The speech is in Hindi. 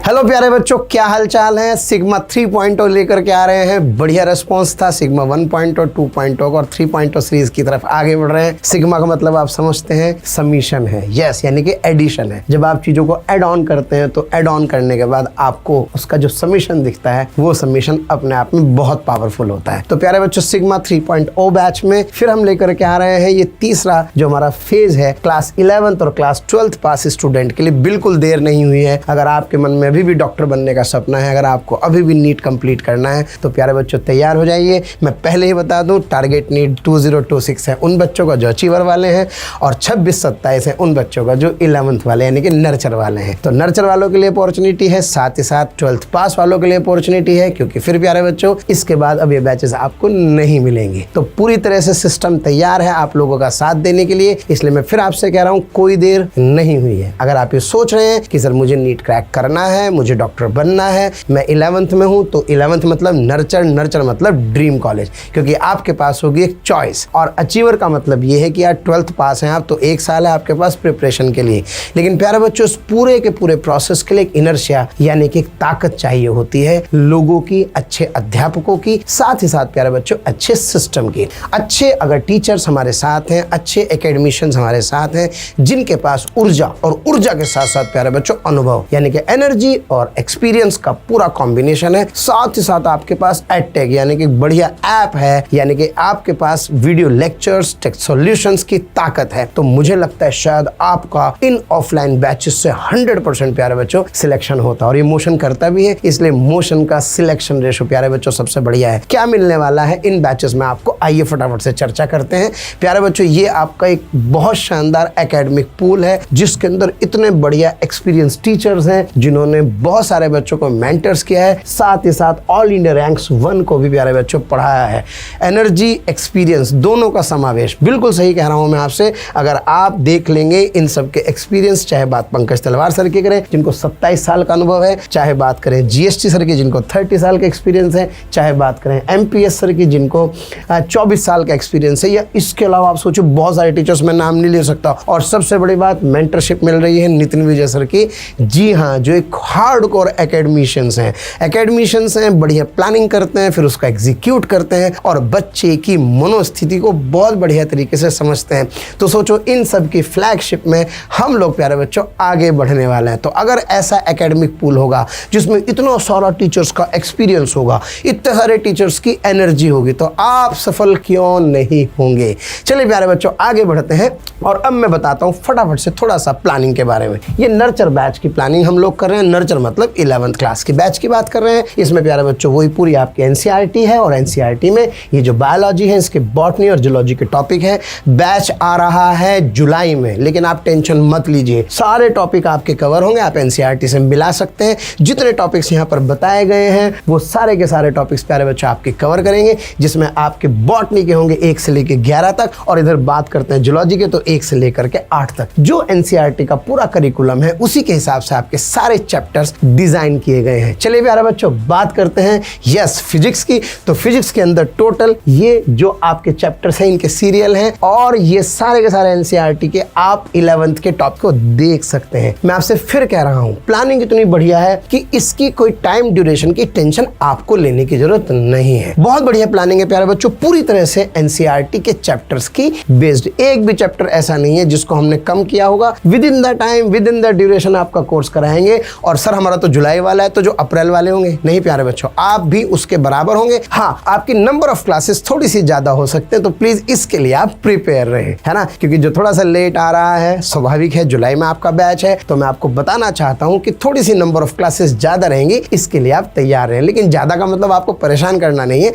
हेलो प्यारे बच्चों, क्या हाल चाल है। सिग्मा 3.0 लेकर के आ रहे हैं। बढ़िया रिस्पॉन्स था सिग्मा 1.0, 2.0 और 3.0 सीरीज की तरफ आगे बढ़ रहे हैं। सिग्मा का मतलब आप समझते हैं समीशन है, यस, यानी कि एडिशन है। जब आप चीजों को ऐड ऑन करते हैं तो ऐड ऑन करने के बाद आपको उसका जो समीशन दिखता है वो समीशन अपने आप में बहुत पावरफुल होता है। तो प्यारे बच्चों, सिग्मा 3.0 बैच में फिर हम लेकर के आ रहे हैं ये तीसरा जो हमारा फेज है क्लास 11th और क्लास 12th पास स्टूडेंट के लिए। बिल्कुल देर नहीं हुई है। अगर आपके मन में अभी भी डॉक्टर बनने का सपना है, अगर आपको अभी भी नीट कंप्लीट करना है तो प्यारे बच्चों तैयार हो जाइए। मैं पहले ही बता दूं, टारगेट नीट 2026 है उन बच्चों का जो अचीवर वाले हैं और 26-27 है उन बच्चों का जो 11th वाले यानी कि नर्चर वाले हैं। तो नर्चर वालों के लिए अपॉर्चुनिटी है, साथ ही साथ 12th पास वालों के लिए अपॉर्चुनिटी है, क्योंकि फिर प्यारे बच्चों इसके बाद अब ये बैचेस आपको नहीं मिलेंगे। तो पूरी तरह से सिस्टम तैयार है आप लोगों का साथ देने के लिए। इसलिए मैं फिर आपसे कह रहा हूँ, कोई देर नहीं हुई है। अगर आप ये सोच रहे हैं कि सर मुझे नीट क्रैक करना है, मुझे डॉक्टर बनना है, मैं 11th में हूं, तो 11th मतलब नर्चर, नर्चर मतलब ड्रीम कॉलेज, क्योंकि आपके पास होगी एक चॉइस। और अचीवर का मतलब ये है कि यार 12th पास हैं आप तो 1 साल है आपके पास प्रिपरेशन के लिए। लेकिन प्यारे बच्चों, इस पूरे के पूरे प्रोसेस के लिए एक इनर्शिया यानी कि एक ताकत चाहिए होती है, लोगों की, अच्छे अध्यापकों की, साथ ही साथ प्यारे बच्चों अच्छे सिस्टम की। अच्छे अगर टीचर्स हमारे साथ हैं, अच्छे एकेडमिशियंस हमारे साथ हैं, जिनके पास ऊर्जा और ऊर्जा के साथ साथ प्यारे बच्चों अनुभव यानी कि एनर्जी और एक्सपीरियंस का पूरा कॉम्बिनेशन है, साथ ही साथ आपके पास एडटेक यानी कि बढ़िया ऐप है, यानी कि आपके पास वीडियो लेक्चर्स, टेक सॉल्यूशंस की ताकत है, तो मुझे लगता है शायद आपका इन ऑफलाइन बैचेस से 100% प्यारे बच्चों सिलेक्शन होता है। और ये मोशन करता भी है, इसलिए मोशन का सिलेक्शन रेशो प्यारे बच्चों सबसे बढ़िया है। क्या मिलने वाला है इन बैचेस में आपको, आइए फटाफट से चर्चा करते हैं। प्यारे बच्चों, ये आपका एक बहुत शानदार एकेडमिक पूल है जिसके अंदर इतने बढ़िया एक्सपीरियंस टीचर्स हैं जिन्होंने बहुत सारे बच्चों को मेंटर्स किया है, साथ ही साथ ऑल इंडिया रैंक्स 1 को भी प्यारे बच्चों पढ़ाया है। एनर्जी, एक्सपीरियंस दोनों का समावेश, बिल्कुल सही कह रहा हूं मैं आपसे। अगर आप देख लेंगे इन सब के एक्सपीरियंस, चाहे बात पंकज तलवार सर की करें जिनको 27 साल का अनुभव है, चाहे बात करें जीएसटी सर की जिनको 30 साल का एक्सपीरियंस है, चाहे बात करें एमपीएस सर की जिनको 24 साल का एक्सपीरियंस है, या इसके अलावा आप सोचो बहुत सारे टीचर्स, मैं नाम नहीं ले सकता। और सबसे बड़ी बात, मेंटरशिप मिल रही है नितिन विजय सर की, जी हाँ, जो एक हार्डकोर एकेडमिशियंस हैं, बढ़िया प्लानिंग करते हैं, फिर उसका एग्जीक्यूट करते हैं और बच्चे की मनोस्थिति को बहुत बढ़िया तरीके से समझते हैं। तो सोचो इन सब की फ्लैगशिप में हम लोग प्यारे बच्चों आगे बढ़ने वाले हैं। तो अगर ऐसा एकेडमिक पूल होगा जिसमें इतना सारा टीचर्स का एक्सपीरियंस होगा, इतने सारे टीचर्स की एनर्जी होगी, तो आप सफल क्यों नहीं होंगे। चलिए प्यारे बच्चों आगे बढ़ते हैं और अब मैं बताता हूँ फटाफट से थोड़ा सा प्लानिंग के बारे में। ये नर्चर बैच की प्लानिंग हम लोग कर रहे हैं। नर्चर मतलब 11th क्लास की बैच की बात कर रहे हैं। इसमें प्यारे बच्चों वही पूरी आपकी एनसीईआरटी है और एनसीईआरटी में ये जो बायोलॉजी है इसके बॉटनी और जूलॉजी के टॉपिक है। बैच आ रहा है जुलाई में, लेकिन आप टेंशन मत लीजिए, सारे टॉपिक आपके कवर होंगे। आप एनसीईआरटी से मिला सकते हैं। जितने टॉपिक्स यहाँ पर बताए गए हैं वो सारे के सारे टॉपिक्स प्यारे बच्चों आपके कवर करेंगे, जिसमें आपके बॉटनी के होंगे 1 से लेकर 11 तक, और इधर बात करते हैं जूलॉजी के तो 1 से लेकर के 8 तक। जो एनसीईआरटी का पूरा करिकुलम है उसी के हिसाब से आपके सारे चैप्टर्स डिजाइन किए गए हैं। चलिए प्यारे बच्चों बात करते हैं यस फिजिक्स की। तो फिजिक्स के अंदर टोटल ये जो आपके चैप्टर्स हैं इनके सीरियल हैं, और ये सारे के सारे एनसीईआरटी के आप 11th के टॉपिक को देख सकते हैं। मैं आपसे फिर कह रहा हूं, प्लानिंग इतनी बढ़िया है कि इसकी कोई टाइम ड्यूरेशन की टेंशन आपको लेने की जरूरत नहीं है। बहुत बढ़िया प्लानिंग है प्यारे बच्चों, पूरी तरह से एनसीईआरटी के चैप्टर्स की बेस्ड। एक भी चैप्टर ऐसा नहीं है जिसको हमने कम किया होगा। With in the time, with in the duration आपका कोर्स कराएंगे। और सर हमारा तो जुलाई वाला है, तो जो अप्रैल वाले होंगे, नहीं प्यारे बच्चों, आप भी उसके बराबर होंगे। हाँ, आपकी नंबर ऑफ क्लासेस थोड़ी सी ज्यादा हो सकते हैं, तो प्लीज इसके लिए आप प्रिपेयर रहे, है ना, क्योंकि जो थोड़ा सा लेट आ रहा है स्वाभाविक है, जुलाई में आपका बैच है, तो मैं आपको बताना चाहता हूं कि थोड़ी सी नंबर ऑफ क्लासेस ज्यादा रहेंगी, इसके लिए आप तैयार रहें। लेकिन ज्यादा का मतलब आपको परेशान करना नहीं है,